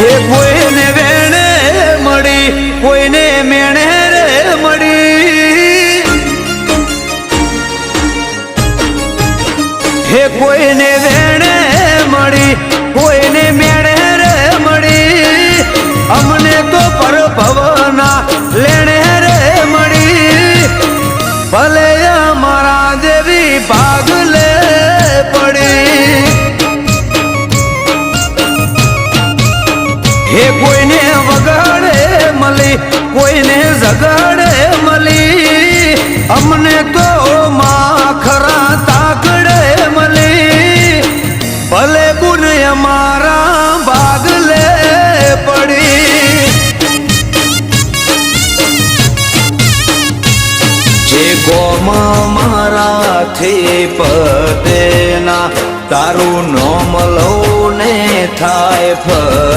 હે કોઈને વેણે મળી કોઈને મેણે રે મળી હે કોઈને વેણે મળી કોઈને મેણે રે મળી અમને તો પર ભવના લેણે રે મળી ભલે અમારા દેવી ભાગ લે પડી હે કોઈને વગાડે મળી કોઈને જગાડે મળી અમને તો માખરા તાકડે મળી ભલે ગુણ અમારા ભાગ લે પડી જે ગોમાં મારાથી પદેના તારું નોમ લઉં ને થાય